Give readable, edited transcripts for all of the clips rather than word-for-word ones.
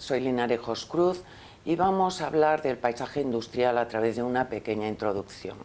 soy Linarejos Cruz y vamos a hablar del paisaje industrial a través de una pequeña introducción.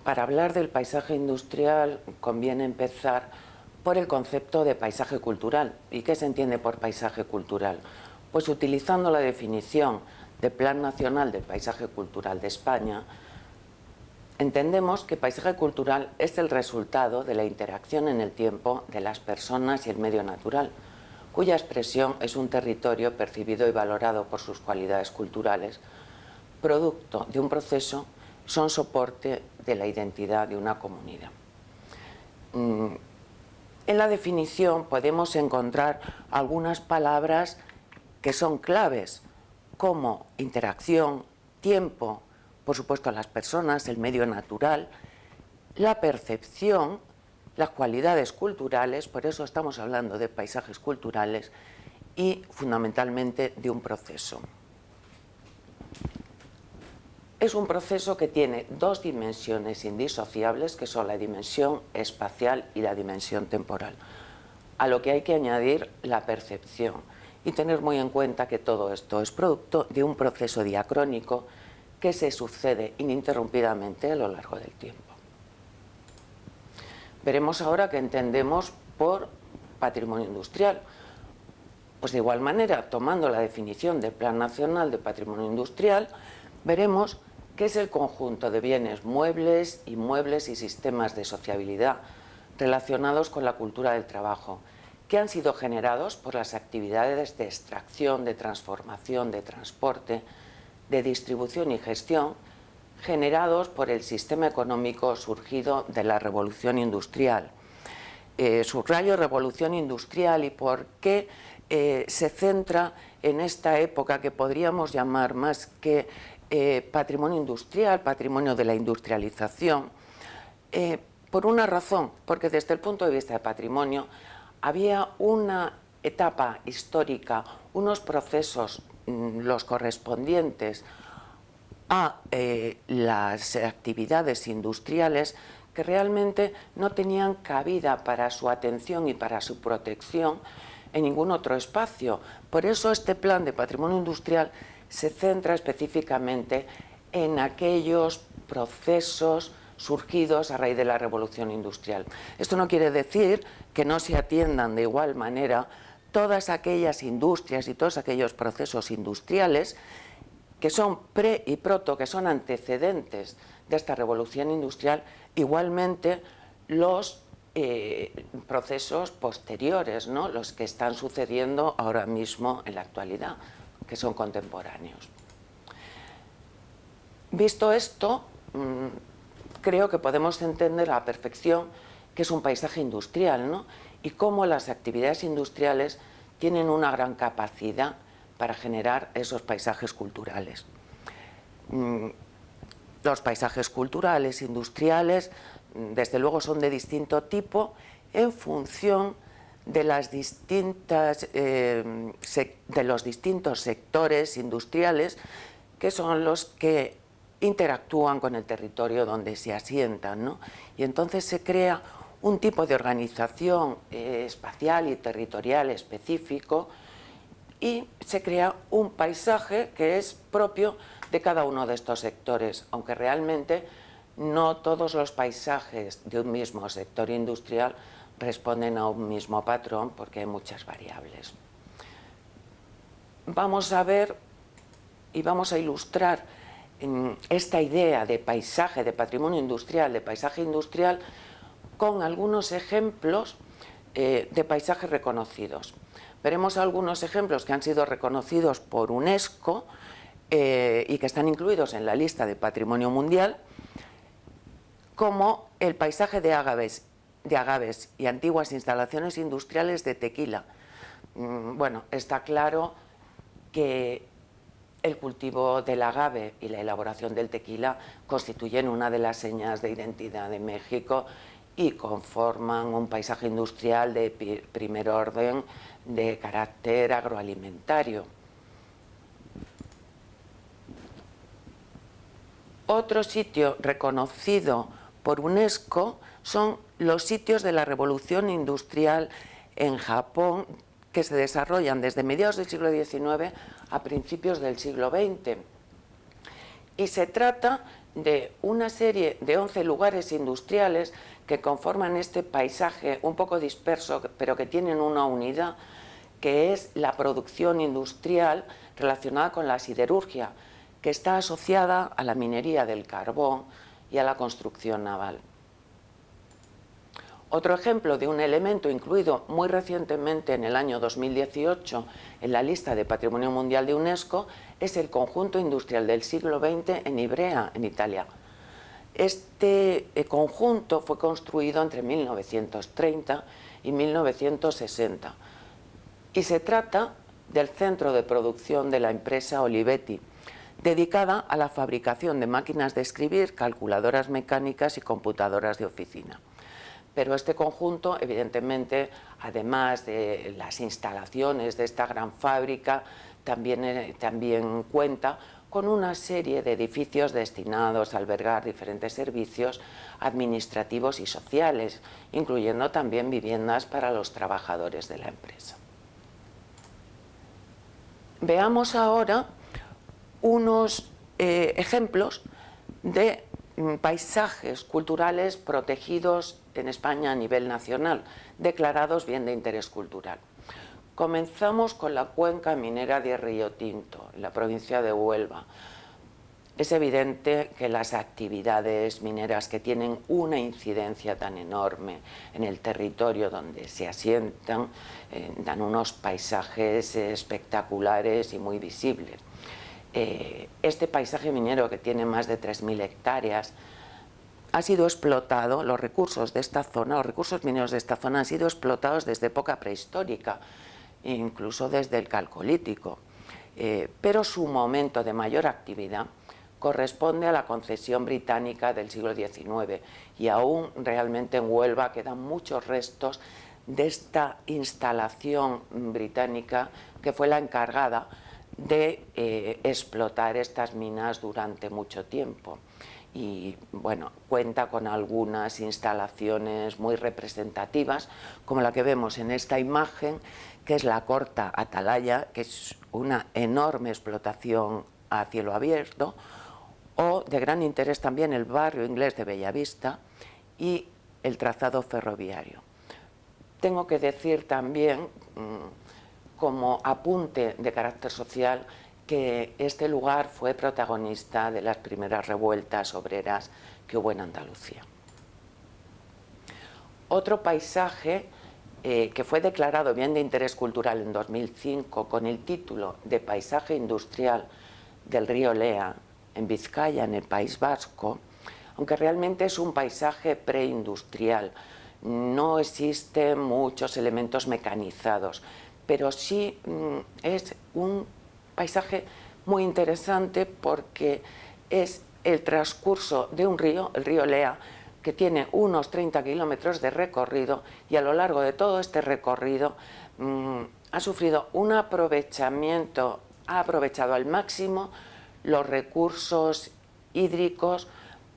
Para hablar del paisaje industrial conviene empezar por el concepto de paisaje cultural. ¿Y qué se entiende por paisaje cultural? Pues utilizando la definición del Plan Nacional del Paisaje Cultural de España, entendemos que paisaje cultural es el resultado de la interacción en el tiempo de las personas y el medio natural, cuya expresión es un territorio percibido y valorado por sus cualidades culturales, producto de un proceso, son soporte de la identidad de una comunidad. En la definición podemos encontrar algunas palabras que son claves, como interacción, tiempo, por supuesto las personas, el medio natural, la percepción, las cualidades culturales, por eso estamos hablando de paisajes culturales, y fundamentalmente de un proceso. Es un proceso que tiene dos dimensiones indisociables, que son la dimensión espacial y la dimensión temporal, a lo que hay que añadir la percepción y tener muy en cuenta que todo esto es producto de un proceso diacrónico que se sucede ininterrumpidamente a lo largo del tiempo. Veremos ahora qué entendemos por patrimonio industrial. Pues de igual manera, tomando la definición del Plan Nacional de Patrimonio Industrial, veremos que es el conjunto de bienes muebles, inmuebles y sistemas de sociabilidad relacionados con la cultura del trabajo, que han sido generados por las actividades de extracción, de transformación, de transporte, de distribución y gestión, generados por el sistema económico surgido de la revolución industrial. Subrayo revolución industrial y por qué se centra en esta época que podríamos llamar más que patrimonio industrial, patrimonio de la industrialización, por una razón, porque desde el punto de vista de patrimonio había una etapa histórica, unos procesos, los correspondientes a las actividades industriales que realmente no tenían cabida para su atención y para su protección en ningún otro espacio. Por eso este plan de patrimonio industrial se centra específicamente en aquellos procesos surgidos a raíz de la revolución industrial. Esto no quiere decir que no se atiendan de igual manera todas aquellas industrias y todos aquellos procesos industriales que son pre y proto, que son antecedentes de esta revolución industrial, igualmente los procesos posteriores, ¿no? Los que están sucediendo ahora mismo en la actualidad, que son contemporáneos. Visto esto, creo que podemos entender a la perfección que es un paisaje industrial, ¿no? Y cómo las actividades industriales tienen una gran capacidad para generar esos paisajes culturales. Los paisajes culturales, industriales, desde luego son de distinto tipo en función de los distintos sectores industriales que son los que interactúan con el territorio donde se asientan, ¿no? Y entonces se crea un tipo de organización espacial y territorial específico y se crea un paisaje que es propio de cada uno de estos sectores, aunque realmente no todos los paisajes de un mismo sector industrial responden a un mismo patrón porque hay muchas variables. Vamos a ver y vamos a ilustrar esta idea de paisaje, de patrimonio industrial, de paisaje industrial, con algunos ejemplos de paisajes reconocidos. Veremos algunos ejemplos que han sido reconocidos por UNESCO y que están incluidos en la lista de Patrimonio Mundial, como el paisaje de agaves y antiguas instalaciones industriales de Tequila. Bueno, está claro que el cultivo del agave y la elaboración del tequila constituyen una de las señas de identidad de México y conforman un paisaje industrial de primer orden de carácter agroalimentario. Otro sitio reconocido por UNESCO son los sitios de la revolución industrial en Japón que se desarrollan desde mediados del siglo XIX a principios del siglo XX. Y se trata de una serie de 11 lugares industriales que conforman este paisaje un poco disperso, pero que tienen una unidad, que es la producción industrial relacionada con la siderurgia, que está asociada a la minería del carbón y a la construcción naval. Otro ejemplo de un elemento incluido muy recientemente en el año 2018 en la lista de Patrimonio Mundial de UNESCO es el conjunto industrial del siglo XX en Ivrea, en Italia. Este conjunto fue construido entre 1930 y 1960 y se trata del centro de producción de la empresa Olivetti, dedicada a la fabricación de máquinas de escribir, calculadoras mecánicas y computadoras de oficina. Pero este conjunto, evidentemente, además de las instalaciones de esta gran fábrica, también cuenta con una serie de edificios destinados a albergar diferentes servicios administrativos y sociales, incluyendo también viviendas para los trabajadores de la empresa. Veamos ahora unos ejemplos de paisajes culturales protegidos en España a nivel nacional, declarados bien de interés cultural. Comenzamos con la cuenca minera de Río Tinto, en la provincia de Huelva. Es evidente que las actividades mineras que tienen una incidencia tan enorme en el territorio donde se asientan dan unos paisajes espectaculares y muy visibles. Este paisaje minero, que tiene más de 3.000 hectáreas, ha sido explotado, los recursos de esta zona, los recursos mineros de esta zona han sido explotados desde época prehistórica, incluso desde el Calcolítico, pero su momento de mayor actividad corresponde a la concesión británica del siglo XIX y aún realmente en Huelva quedan muchos restos de esta instalación británica que fue la encargada de explotar estas minas durante mucho tiempo. Y bueno, cuenta con algunas instalaciones muy representativas, como la que vemos en esta imagen, que es la Corta Atalaya, que es una enorme explotación a cielo abierto, o de gran interés también el barrio inglés de Bellavista y el trazado ferroviario. Tengo que decir también, como apunte de carácter social, que este lugar fue protagonista de las primeras revueltas obreras que hubo en Andalucía. Otro paisaje que fue declarado bien de interés cultural en 2005 con el título de Paisaje Industrial del río Lea, en Vizcaya, en el País Vasco, aunque realmente es un paisaje preindustrial, no existen muchos elementos mecanizados, pero sí es un paisaje muy interesante porque es el transcurso de un río, el río Lea, que tiene unos 30 kilómetros de recorrido y a lo largo de todo este recorrido ha sufrido un aprovechamiento, ha aprovechado al máximo los recursos hídricos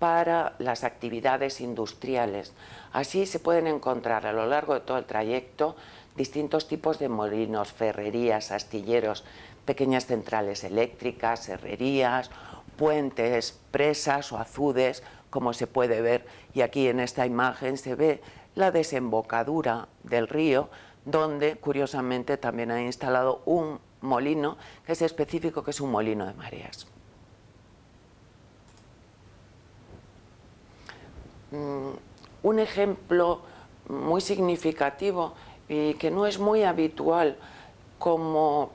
para las actividades industriales. Así se pueden encontrar a lo largo de todo el trayecto distintos tipos de molinos, ferrerías, astilleros, pequeñas centrales eléctricas, herrerías, puentes, presas o azudes, como se puede ver, y aquí en esta imagen se ve la desembocadura del río, donde curiosamente también han instalado un molino que es específico, que es un molino de mareas. Un ejemplo muy significativo y que no es muy habitual como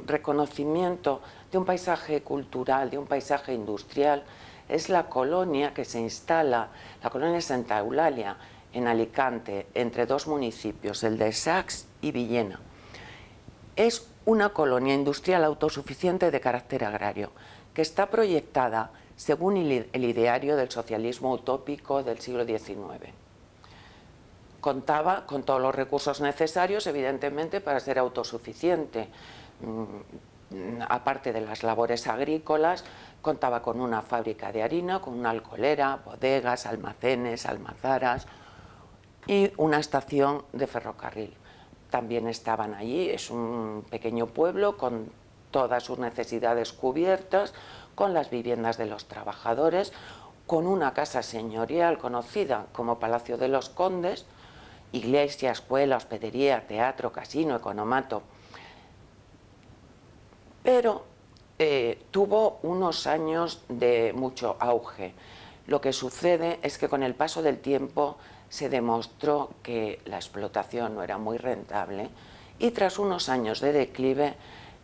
reconocimiento de un paisaje cultural, de un paisaje industrial, es la colonia que se instala, la colonia Santa Eulalia, en Alicante, entre dos municipios, el de Sax y Villena. Es una colonia industrial autosuficiente de carácter agrario, que está proyectada según el ideario del socialismo utópico del siglo XIX. Contaba con todos los recursos necesarios, evidentemente, para ser autosuficiente. aparte de las labores agrícolas, contaba con una fábrica de harina, con una alcoholera, bodegas, almacenes, almazaras y una estación de ferrocarril. También estaban allí, es un pequeño pueblo con todas sus necesidades cubiertas, con las viviendas de los trabajadores, con una casa señorial conocida como Palacio de los Condes, iglesia, escuela, hospedería, teatro, casino, economato. Pero tuvo unos años de mucho auge. Lo que sucede es que con el paso del tiempo se demostró que la explotación no era muy rentable y tras unos años de declive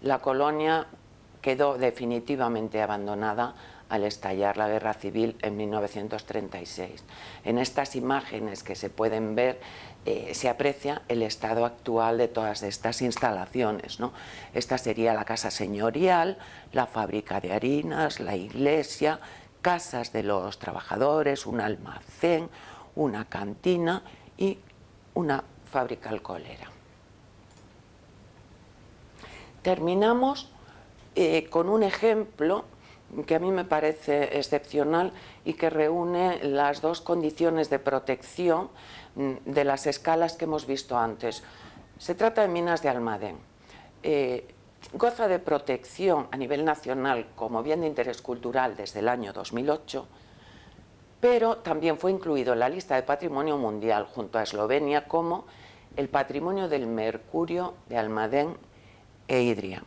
la colonia quedó definitivamente abandonada al estallar la guerra civil en 1936. En estas imágenes que se pueden ver se aprecia el estado actual de todas estas instalaciones, ¿no? Esta sería la casa señorial, la fábrica de harinas, la iglesia, casas de los trabajadores, un almacén, una cantina y una fábrica alcoholera. Terminamos con un ejemplo que a mí me parece excepcional y que reúne las dos condiciones de protección de las escalas que hemos visto antes. Se trata de Minas de Almadén. Goza de protección a nivel nacional como bien de interés cultural desde el año 2008, pero también fue incluido en la lista de Patrimonio Mundial junto a Eslovenia como el Patrimonio del Mercurio de Almadén e Idria.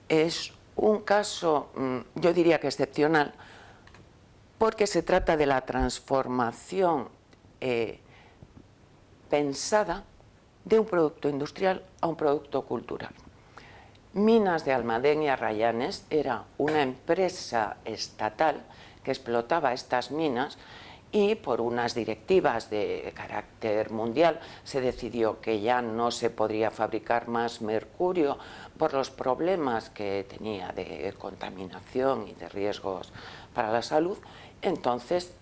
Es un caso, yo diría que excepcional, porque se trata de la transformación pensada de un producto industrial a un producto cultural. Minas de Almadén y Arrayanes era una empresa estatal que explotaba estas minas y por unas directivas de carácter mundial se decidió que ya no se podría fabricar más mercurio por los problemas que tenía de contaminación y de riesgos para la salud. Entonces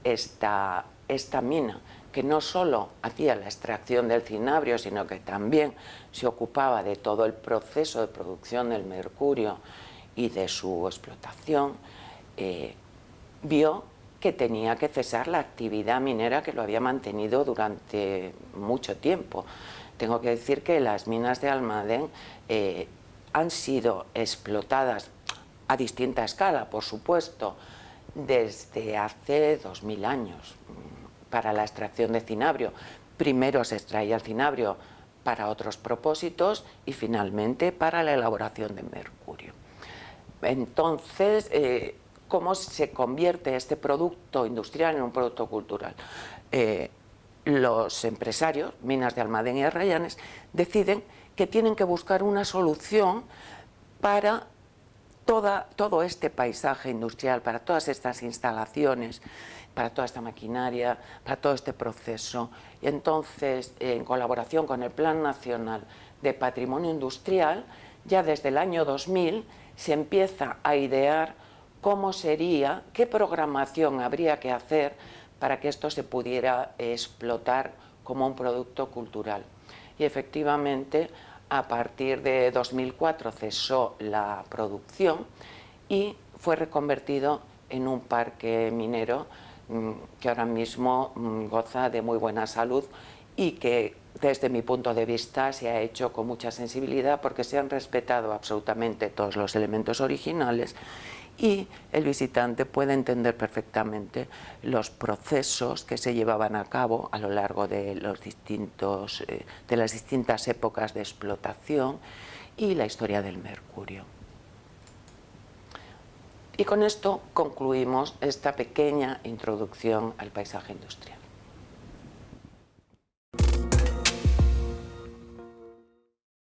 esta mina, que no solo hacía la extracción del cinabrio, sino que también se ocupaba de todo el proceso de producción del mercurio y de su explotación, vio que tenía que cesar la actividad minera que lo había mantenido durante mucho tiempo. Tengo que decir que las minas de Almadén han sido explotadas a distinta escala, por supuesto, desde hace 2000 años para la extracción de cinabrio. Primero se extraía el cinabrio para otros propósitos y finalmente para la elaboración de mercurio. Entonces, ¿cómo se convierte este producto industrial en un producto cultural? Los empresarios, Minas de Almadén y Arrayanes, deciden que tienen que buscar una solución para todo este paisaje industrial, para todas estas instalaciones, para toda esta maquinaria, para todo este proceso. Y entonces, en colaboración con el Plan Nacional de Patrimonio Industrial, ya desde el año 2000 se empieza a idear cómo sería, qué programación habría que hacer para que esto se pudiera explotar como un producto cultural. Y efectivamente, a partir de 2004 cesó la producción y fue reconvertido en un parque minero que ahora mismo goza de muy buena salud y que desde mi punto de vista se ha hecho con mucha sensibilidad porque se han respetado absolutamente todos los elementos originales y el visitante puede entender perfectamente los procesos que se llevaban a cabo a lo largo de las distintas épocas de explotación y la historia del mercurio. Y con esto concluimos esta pequeña introducción al paisaje industrial.